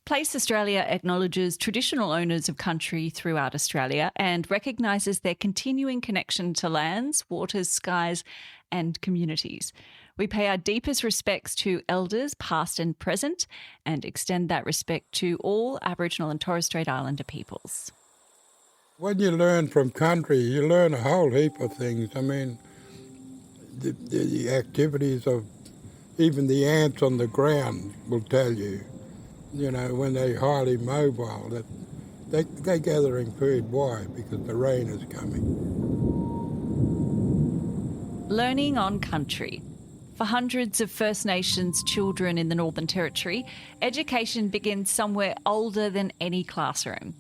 Place Australia acknowledges traditional owners of country throughout Australia and recognises their continuing connection to lands, waters, skies and communities. We pay our deepest respects to elders past and present and extend that respect to all Aboriginal and Torres Strait Islander peoples. When you learn from country, you learn a whole heap of things. I mean, the activities of even the ants on the ground will tell you, when they're highly mobile, that they're gathering food. Why? Because the rain is coming. Learning on country. For hundreds of First Nations children in the Northern Territory, education begins somewhere older than any classroom.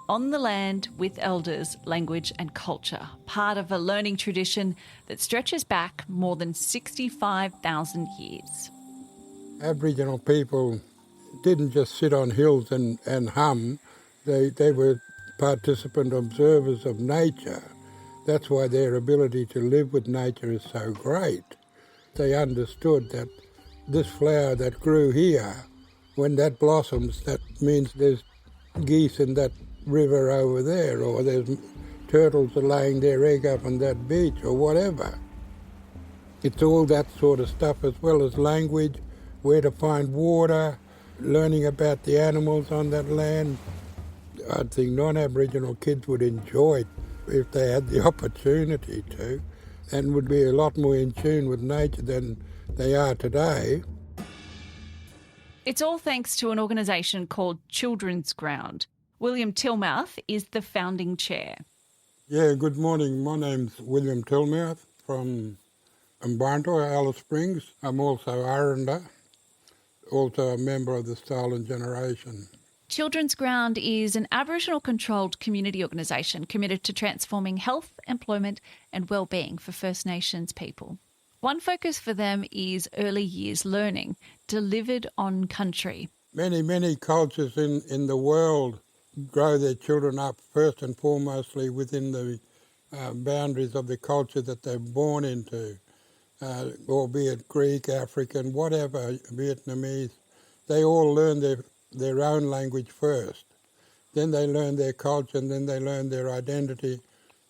On the land with elders, language and culture, part of a learning tradition that stretches back more than 65,000 years. Aboriginal people didn't just sit on hills and hum. They were participant observers of nature. That's why their ability to live with nature is so great. They understood that this flower that grew here, when that blossoms, that means there's geese in that river over there, or there's turtles are laying their egg up on that beach, or whatever. It's all that sort of stuff, as well as language, where to find water, learning about the animals on that land. I think non-Aboriginal kids would enjoy it if they had the opportunity to, and would be a lot more in tune with nature than they are today. It's all thanks to an organisation called Children's Ground. William Tillmouth is the founding chair. Yeah, good morning. My name's William Tillmouth from Mbarnto, Alice Springs. I'm also Aranda, also a member of the Stolen Generation. Children's Ground is an Aboriginal-controlled community organisation committed to transforming health, employment and well-being for First Nations people. One focus for them is early years learning, delivered on country. Many cultures in the world grow their children up first and foremostly within the boundaries of the culture that they're born into, albeit Greek, African, whatever, Vietnamese. They all learn their own language first. Then they learn their culture, and then they learn their identity,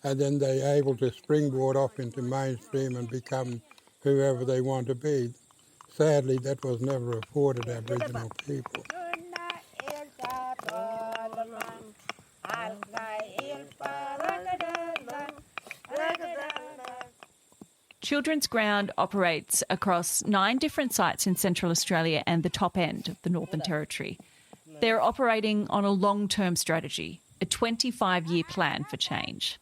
and then they're able to springboard off into mainstream and become whoever they want to be. Sadly, that was never afforded Aboriginal people. Children's Ground operates across 9 different sites in Central Australia and the top end of the Northern Territory. They're operating on a long-term strategy, a 25-year plan for change.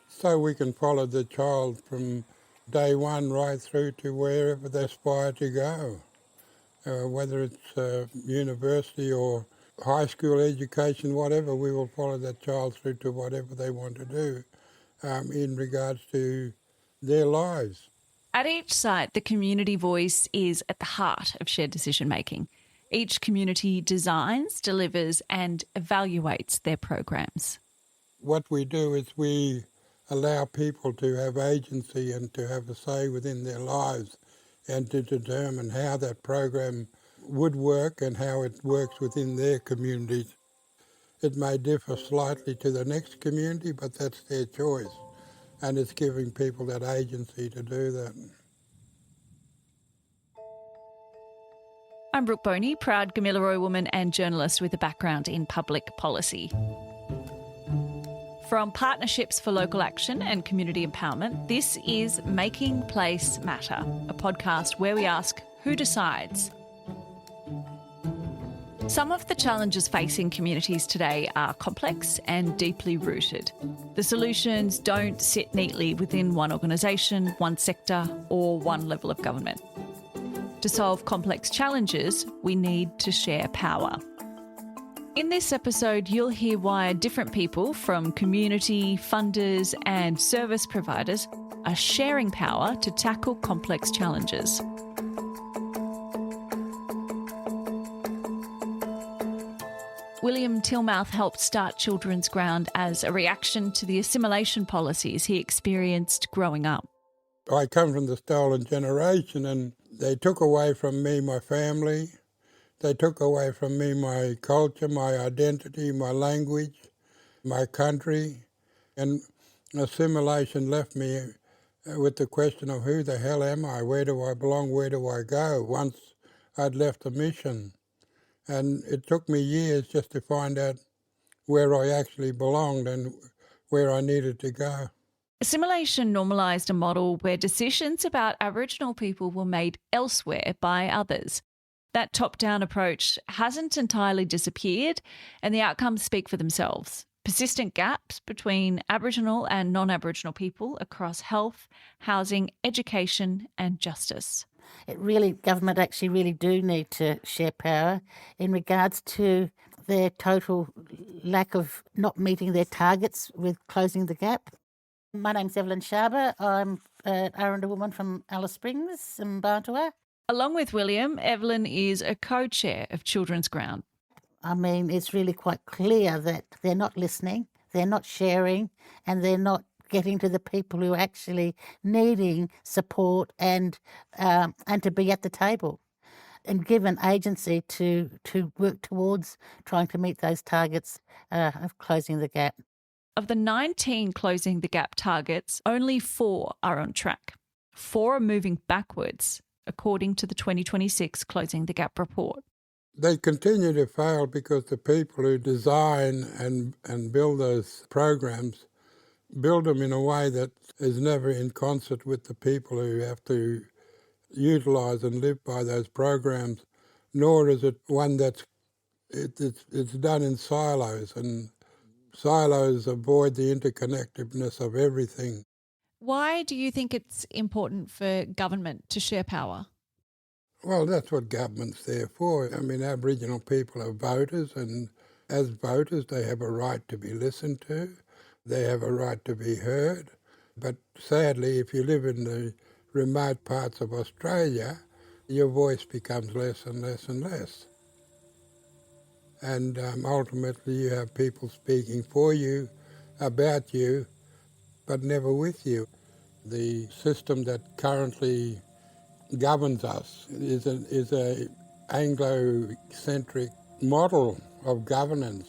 So we can follow the child from day one right through to wherever they aspire to go, whether it's university or high school education, whatever, we will follow that child through to whatever they want to do in regards to their lives. At each site, the community voice is at the heart of shared decision-making. Each community designs, delivers and evaluates their programs. What we do is we allow people to have agency and to have a say within their lives and to determine how that program would work and how it works within their communities. It may differ slightly to the next community, but that's their choice. And it's giving people that agency to do that. I'm Brooke Boney, proud Gamilaroi woman and journalist with a background in public policy. From Partnerships for Local Action and Community Empowerment, this is Making Place Matter, a podcast where we ask who decides. Some of the challenges facing communities today are complex and deeply rooted. The solutions don't sit neatly within one organisation, one sector, or one level of government. To solve complex challenges, we need to share power. In this episode, you'll hear why different people from community, funders, and service providers are sharing power to tackle complex challenges. William Tillmouth helped start Children's Ground as a reaction to the assimilation policies he experienced growing up. I come from the Stolen Generation, and they took away from me my family. They took away from me my culture, my identity, my language, my country, and assimilation left me with the question of who the hell am I, where do I belong, where do I go, once I'd left the mission. And it took me years just to find out where I actually belonged and where I needed to go. Assimilation normalised a model where decisions about Aboriginal people were made elsewhere by others. That top-down approach hasn't entirely disappeared, and the outcomes speak for themselves. Persistent gaps between Aboriginal and non-Aboriginal people across health, housing, education and justice. Government actually really do need to share power in regards to their total lack of not meeting their targets with closing the gap. My name's Evelyn Sharber. I'm an Aranda woman from Alice Springs in Bantua. Along with William, Evelyn is a co-chair of Children's Ground. I mean, it's really quite clear that they're not listening, they're not sharing, and they're not getting to the people who are actually needing support and to be at the table and give an agency to work towards trying to meet those targets of closing the gap. Of the 19 closing the gap targets, only 4 are on track. 4 are moving backwards, according to the 2026 Closing the Gap report. They continue to fail because the people who design and build those programs build them in a way that is never in concert with the people who have to utilise and live by those programs, nor is it one it's done in silos, and silos avoid the interconnectedness of everything. Why do you think it's important for government to share power? Well, that's what government's there for. I mean, Aboriginal people are voters, and as voters they have a right to be listened to. They have a right to be heard. But sadly, if you live in the remote parts of Australia, your voice becomes less and less and less. And ultimately you have people speaking for you, about you, but never with you. The system that currently governs us is a Anglo-centric model of governance,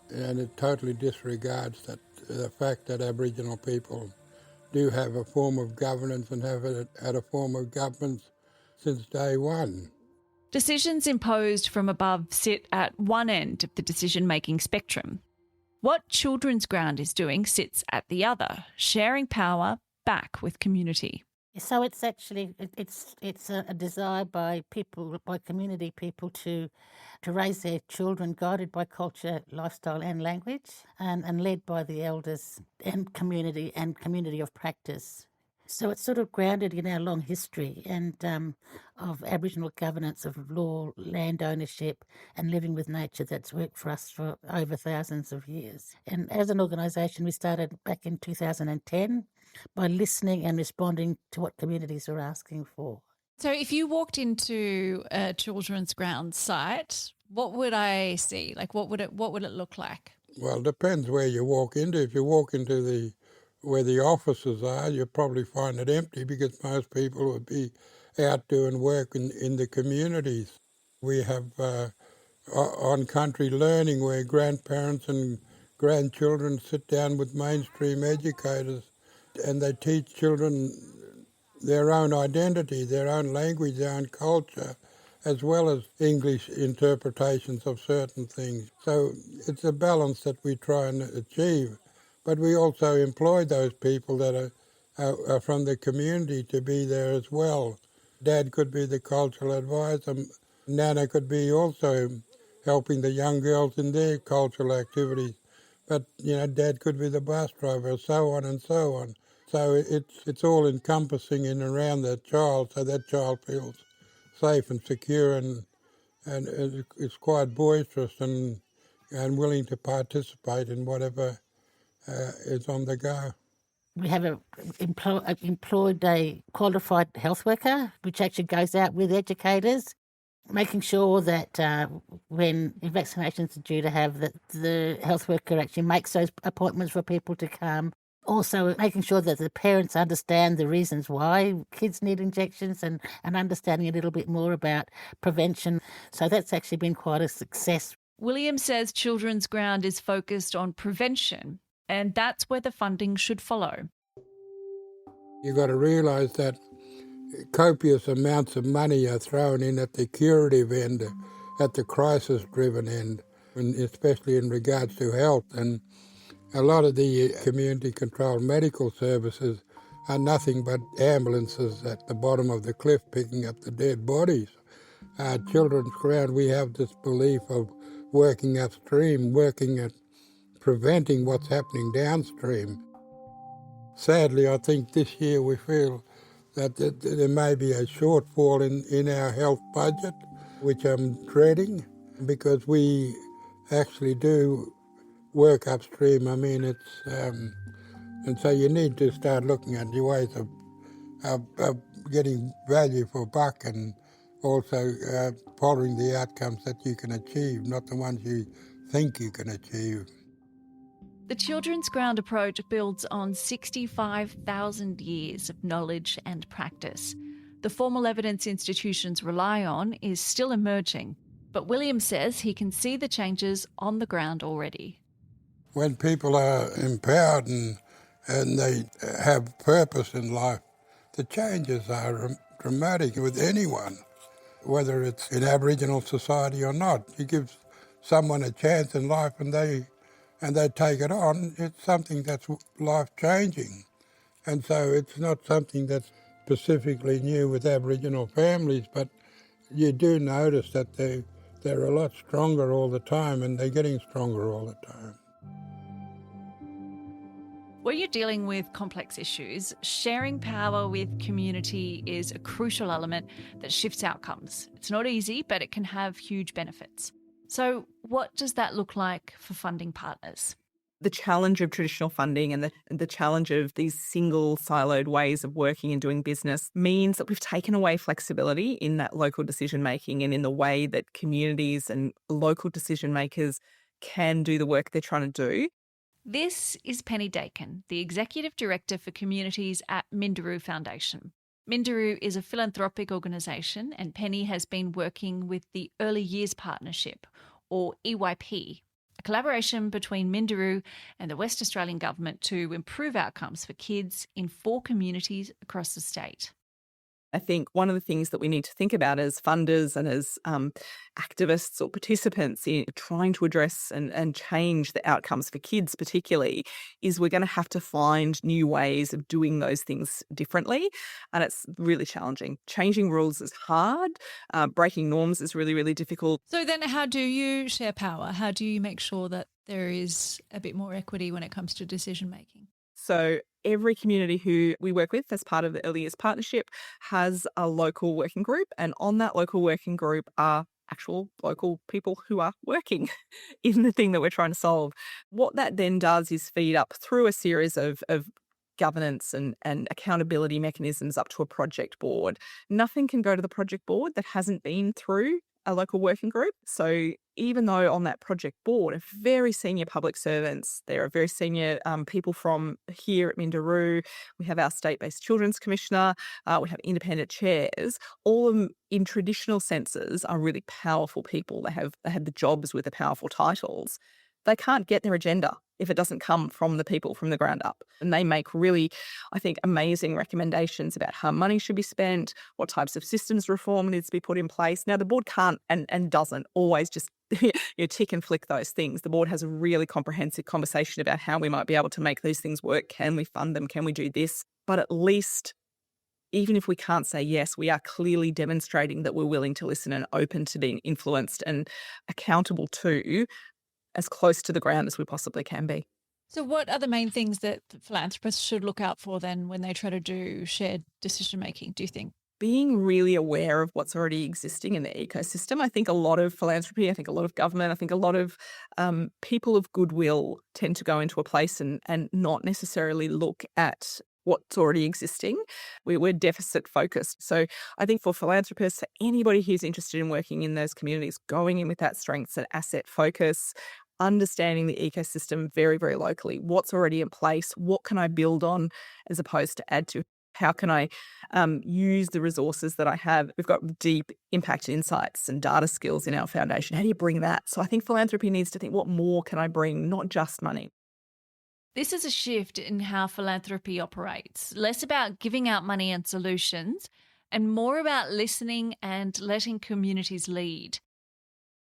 and it totally disregards the fact that Aboriginal people do have a form of governance and have had a form of governance since day one. Decisions imposed from above sit at one end of the decision-making spectrum. What Children's Ground is doing sits at the other, sharing power back with community. So it's actually it's a desire by people, by community people, to raise their children guided by culture, lifestyle and language, and led by the elders and community of practice. So it's sort of grounded in our long history and of Aboriginal governance, of law, land ownership and living with nature that's worked for us for over thousands of years. And as an organisation, we started back in 2010 by listening and responding to what communities are asking for. So if you walked into a Children's Ground site, what would I see? Like what would it look like? Well, it depends where you walk into. If you walk into where the offices are, you'll probably find it empty because most people would be out doing work in the communities. We have on-country learning where grandparents and grandchildren sit down with mainstream educators and they teach children their own identity, their own language, their own culture, as well as English interpretations of certain things. So it's a balance that we try and achieve. But we also employ those people that are from the community to be there as well. Dad could be the cultural advisor. Nana could be also helping the young girls in their cultural activities. But, Dad could be the bus driver, so on and so on. So it's all encompassing in and around that child, so that child feels safe and secure and it's quite boisterous and willing to participate in whatever is on the go. We have employed a qualified health worker, which actually goes out with educators, making sure that when vaccinations are due to have, that the health worker actually makes those appointments for people to come. Also making sure that the parents understand the reasons why kids need injections and understanding a little bit more about prevention. So that's actually been quite a success. William says Children's Ground is focused on prevention, and that's where the funding should follow. You've got to realise that copious amounts of money are thrown in at the curative end, at the crisis-driven end, and especially in regards to health. And a lot of the community-controlled medical services are nothing but ambulances at the bottom of the cliff picking up the dead bodies. Children's Ground, we have this belief of working upstream, working at preventing what's happening downstream. Sadly, I think this year we feel that there may be a shortfall in our health budget, which I'm dreading, because we actually do work upstream. I mean, and so you need to start looking at your ways of getting value for buck, and also following the outcomes that you can achieve, not the ones you think you can achieve. The Children's Ground approach builds on 65,000 years of knowledge and practice. The formal evidence institutions rely on is still emerging, but William says he can see the changes on the ground already. When people are empowered and they have purpose in life, the changes are dramatic with anyone, whether it's in Aboriginal society or not. You give someone a chance in life and they take it on, it's something that's life-changing. And so it's not something that's specifically new with Aboriginal families, but you do notice that they're a lot stronger all the time, and they're getting stronger all the time. When you're dealing with complex issues, sharing power with community is a crucial element that shifts outcomes. It's not easy, but it can have huge benefits. So what does that look like for funding partners? The challenge of traditional funding and the challenge of these single siloed ways of working and doing business means that we've taken away flexibility in that local decision making and in the way that communities and local decision makers can do the work they're trying to do. This is Penny Dakin, the Executive Director for Communities at Minderoo Foundation. Minderoo is a philanthropic organisation, and Penny has been working with the Early Years Partnership, or EYP, a collaboration between Minderoo and the West Australian Government to improve outcomes for kids in 4 communities across the state. I think one of the things that we need to think about as funders and as activists or participants in trying to address and change the outcomes for kids particularly is we're going to have to find new ways of doing those things differently. And it's really challenging. Changing rules is hard. Breaking norms is really, really difficult. So then how do you share power? How do you make sure that there is a bit more equity when it comes to decision making? So every community who we work with as part of the Early Years Partnership has a local working group, and on that local working group are actual local people who are working in the thing that we're trying to solve. What that then does is feed up through a series of governance and accountability mechanisms up to a project board. Nothing can go to the project board that hasn't been through a local working group. So even though on that project board are very senior public servants, there are very senior people from here at Minderoo, we have our state-based children's commissioner, we have independent chairs, all of them in traditional senses are really powerful people. They have the jobs with the powerful titles. They can't get their agenda if it doesn't come from the people from the ground up. And they make really, I think, amazing recommendations about how money should be spent, what types of systems reform needs to be put in place. Now, the board can't and doesn't always just tick and flick those things. The board has a really comprehensive conversation about how we might be able to make these things work. Can we fund them? Can we do this? But at least, even if we can't say yes, we are clearly demonstrating that we're willing to listen and open to being influenced and accountable to as close to the ground as we possibly can be. So what are the main things that philanthropists should look out for then when they try to do shared decision making, do you think? Being really aware of what's already existing in the ecosystem. I think a lot of philanthropy, I think a lot of government, I think a lot of people of goodwill tend to go into a place and not necessarily look at what's already existing. We're deficit focused. So I think for philanthropists, for anybody who's interested in working in those communities, going in with that strengths and asset focus, understanding the ecosystem very, very locally. What's already in place? What can I build on as opposed to add to? How can I use the resources that I have? We've got deep impact insights and data skills in our foundation. How do you bring that? So I think philanthropy needs to think, what more can I bring, not just money? This is a shift in how philanthropy operates, less about giving out money and solutions and more about listening and letting communities lead.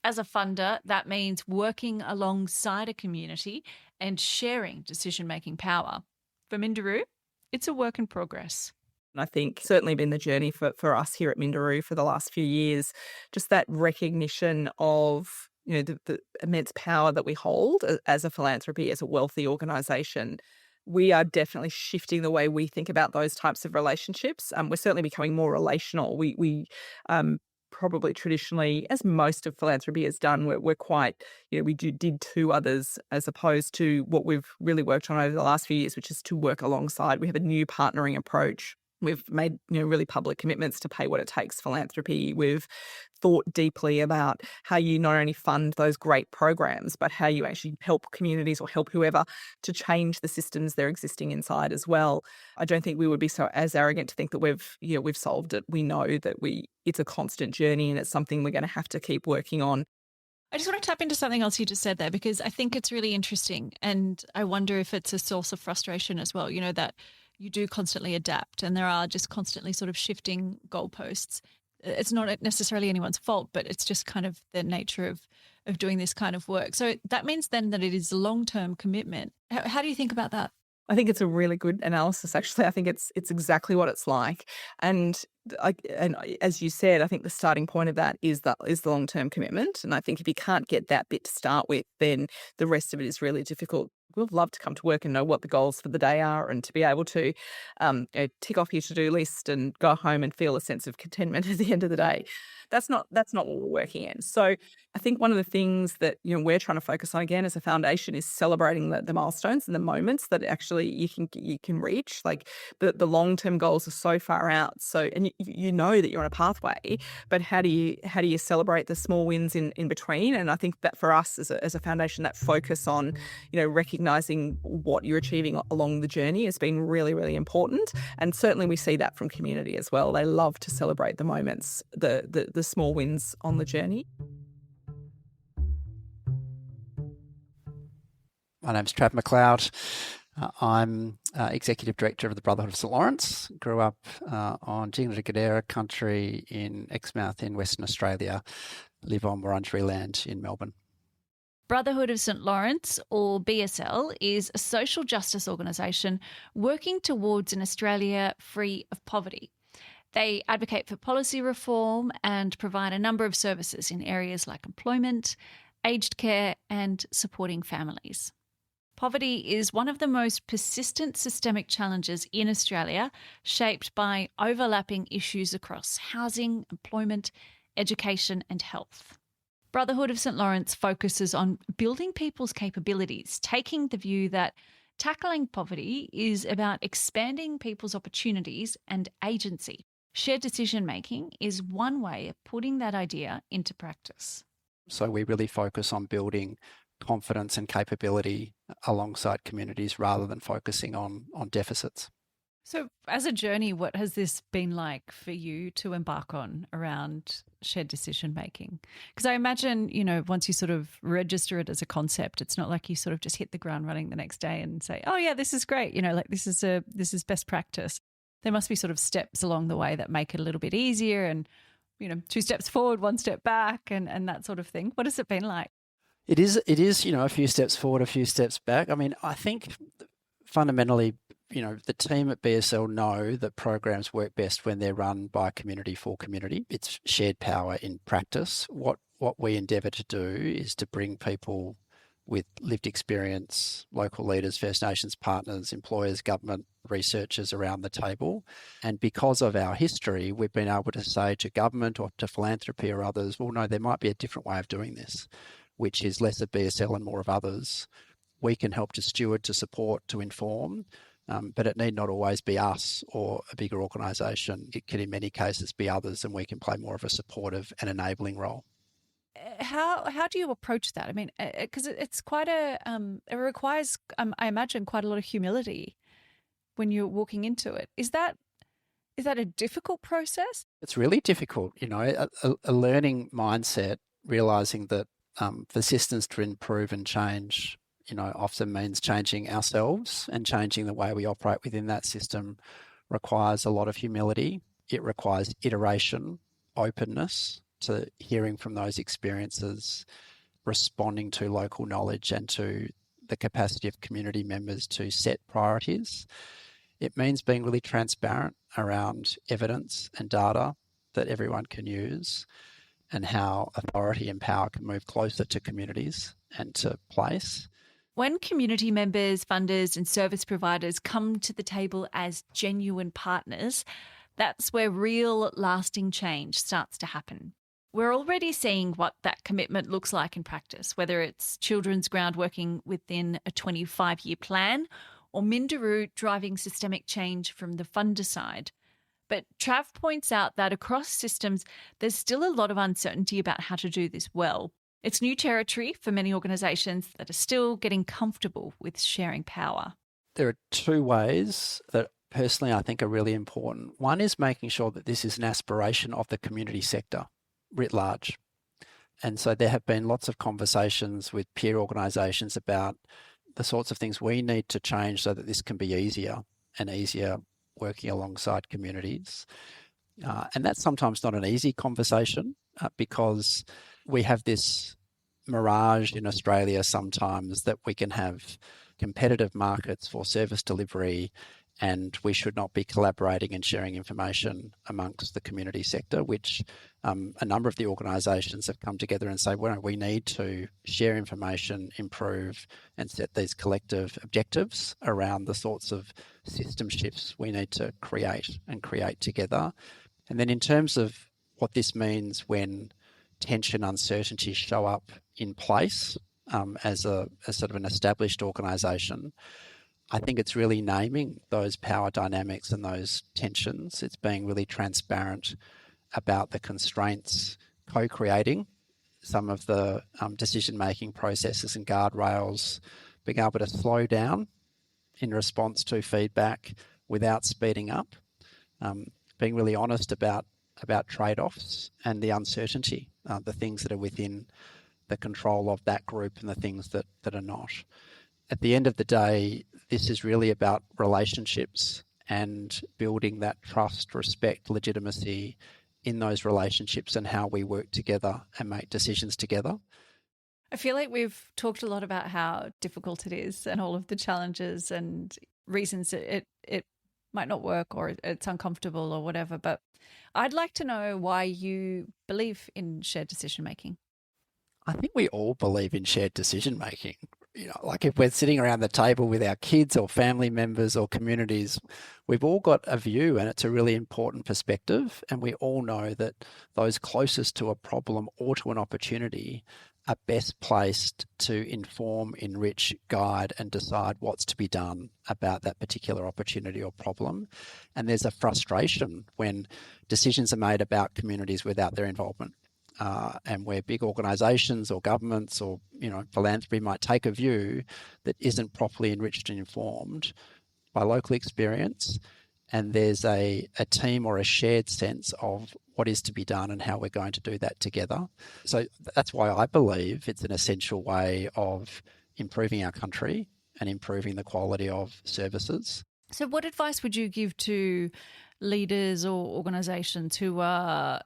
As a funder, that means working alongside a community and sharing decision-making power. For Minderoo, it's a work in progress. And I think certainly been the journey for us here at Minderoo for the last few years, just that recognition of the immense power that we hold as a philanthropy, as a wealthy organisation. We are definitely shifting the way we think about those types of relationships. We're certainly becoming more relational. We probably traditionally, as most of philanthropy has done, we're quite, we did to others as opposed to what we've really worked on over the last few years, which is to work alongside. We have a new partnering approach. We've made really public commitments to pay what it takes philanthropy. We've thought deeply about how you not only fund those great programs, but how you actually help communities or help whoever to change the systems they're existing inside as well. I don't think we would be so as arrogant to think that we've solved it. We know that it's a constant journey and it's something we're going to have to keep working on. I just want to tap into something else you just said there, because I think it's really interesting, and I wonder if it's a source of frustration as well, that you do constantly adapt and there are just constantly sort of shifting goalposts. It's not necessarily anyone's fault, but it's just kind of the nature of doing this kind of work. So that means then that it is a long-term commitment. How do you think about that? I think it's a really good analysis, actually. I think it's exactly what it's like. And as you said, I think the starting point of that is the long-term commitment. And I think if you can't get that bit to start with, then the rest of it is really difficult. We'd love to come to work and know what the goals for the day are and to be able to tick off your to-do list and go home and feel a sense of contentment at the end of the day. That's not what we're working in. So I think one of the things that we're trying to focus on again as a foundation is celebrating the milestones and the moments that actually you can reach. Like the long-term goals are so far out. So and you know that you're on a pathway, but how do you celebrate the small wins in between? And I think that for us as a foundation, that focus on recognizing what you're achieving along the journey has been really, really important. And certainly we see that from community as well. They love to celebrate the moments, the small wins on the journey. My name's Trav McLeod. I'm Executive Director of the Brotherhood of St Lawrence. Grew up on Jingeri country in Exmouth in Western Australia. Live on Wurundjeri land in Melbourne. Brotherhood of St Lawrence, or BSL, is a social justice organisation working towards an Australia free of poverty. They advocate for policy reform and provide a number of services in areas like employment, aged care and supporting families. Poverty is one of the most persistent systemic challenges in Australia, shaped by overlapping issues across housing, employment, education and health. Brotherhood of St Lawrence focuses on building people's capabilities, taking the view that tackling poverty is about expanding people's opportunities and agency. Shared decision-making is one way of putting that idea into practice. So we really focus on building confidence and capability alongside communities rather than focusing on deficits. So as a journey, what has this been like for you to embark on around shared decision making? Because I imagine, once you sort of register it as a concept, it's not like you sort of just hit the ground running the next day and say, oh yeah, this is great. This is best practice. There must be sort of steps along the way that make it a little bit easier and, 2 steps forward, 1 step back and that sort of thing. What has it been like? It is, a few steps forward, a few steps back. I mean, I think fundamentally, the team at BSL know that programs work best when they're run by community for community. It's shared power in practice. What we endeavour to do is to bring people with lived experience, local leaders, First Nations partners, employers, government, researchers around the table. And because of our history, we've been able to say to government or to philanthropy or others, well, no, there might be a different way of doing this, which is less of BSL and more of others. We can help to steward, to support, to inform, but it need not always be us or a bigger organisation. It can in many cases be others, and we can play more of a supportive and enabling role. how do you approach that? I mean, because it's quite it requires, I imagine, quite a lot of humility when you're walking into it. Is that a difficult process? It's really difficult, a learning mindset, realizing that for systems to improve and change, often means changing ourselves, and changing the way we operate within that system requires a lot of humility. It requires iteration, openness to hearing from those experiences, responding to local knowledge and to the capacity of community members to set priorities. It means being really transparent around evidence and data that everyone can use, and how authority and power can move closer to communities and to place. When community members, funders and service providers come to the table as genuine partners, that's where real lasting change starts to happen. We're already seeing what that commitment looks like in practice, whether it's Children's Ground working within a 25-year plan, or Minderoo driving systemic change from the funder side. But Trav points out that across systems, there's still a lot of uncertainty about how to do this well. It's new territory for many organisations that are still getting comfortable with sharing power. There are two ways that personally I think are really important. One is making sure that this is an aspiration of the community sector writ large. And so there have been lots of conversations with peer organisations about the sorts of things we need to change so that this can be easier and easier working alongside communities. And that's sometimes not an easy conversation because we have this mirage in Australia sometimes that we can have competitive markets for service delivery, and we should not be collaborating and sharing information amongst the community sector, which a number of the organisations have come together and say, well, we need to share information, improve and set these collective objectives around the sorts of system shifts we need to create together. And then in terms of what this means when tension, uncertainty show up in place as sort of an established organisation, I think it's really naming those power dynamics and those tensions. It's being really transparent about the constraints, co-creating some of the decision-making processes and guardrails, being able to slow down in response to feedback without speeding up, being really honest about trade-offs and the uncertainty, the things that are within the control of that group and the things that are not. At the end of the day, this is really about relationships and building that trust, respect, legitimacy in those relationships and how we work together and make decisions together. I feel like we've talked a lot about how difficult it is and all of the challenges and reasons it might not work or it's uncomfortable or whatever, but I'd like to know why you believe in shared decision making. I think we all believe in shared decision making. Like if we're sitting around the table with our kids or family members or communities, we've all got a view and it's a really important perspective. And we all know that those closest to a problem or to an opportunity are best placed to inform, enrich, guide and decide what's to be done about that particular opportunity or problem. And there's a frustration when decisions are made about communities without their involvement. And where big organisations or governments or philanthropy might take a view that isn't properly enriched and informed by local experience, and there's a team or a shared sense of what is to be done and how we're going to do that together. So that's why I believe it's an essential way of improving our country and improving the quality of services. So what advice would you give to leaders or organisations who are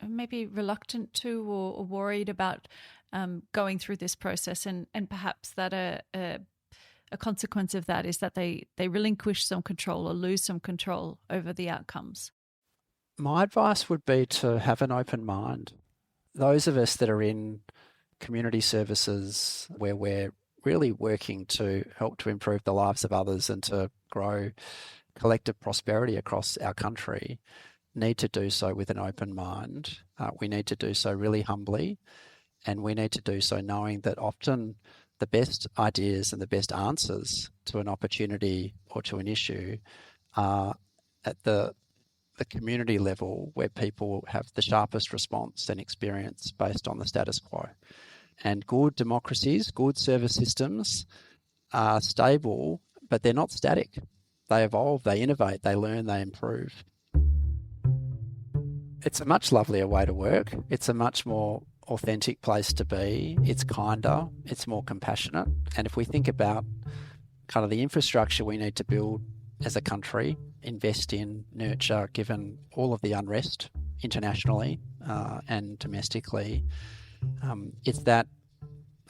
maybe reluctant to or worried about going through this process, and perhaps that a consequence of that is that they relinquish some control or lose some control over the outcomes? My advice would be to have an open mind. Those of us that are in community services where we're really working to help to improve the lives of others and to grow collective prosperity across our country need to do so with an open mind. We need to do so really humbly, and we need to do so knowing that often the best ideas and the best answers to an opportunity or to an issue are at the the community level where people have the sharpest response and experience based on the status quo. And good democracies, good service systems are stable, but they're not static. They evolve, they innovate, they learn, they improve. It's a much lovelier way to work. It's a much more authentic place to be. It's kinder, it's more compassionate. And if we think about kind of the infrastructure we need to build as a country, invest in, nurture, given all of the unrest internationally and domestically, it's that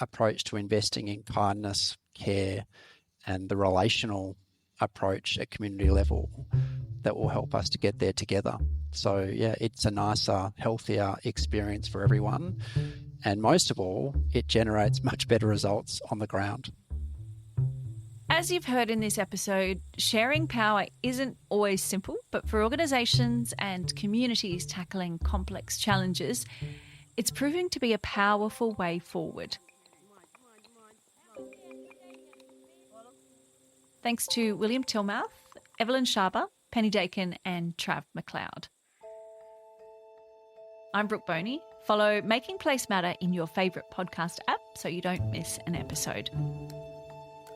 approach to investing in kindness, care, and the relational approach at community level that will help us to get there together. So yeah, it's a nicer, healthier experience for everyone. And most of all, it generates much better results on the ground. As you've heard in this episode, sharing power isn't always simple, but for organisations and communities tackling complex challenges, it's proving to be a powerful way forward. Thanks to William Tilmouth, Evelyn Sharper, Penny Dakin and Trav McLeod. I'm Brooke Boney. Follow Making Place Matter in your favourite podcast app so you don't miss an episode.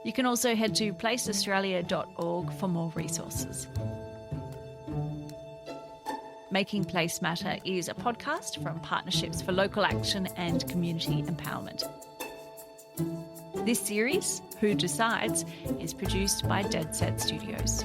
You can also head to placeaustralia.org for more resources. Making Place Matter is a podcast from Partnerships for Local Action and Community Empowerment. This series, Who Decides, is produced by Dead Set Studios.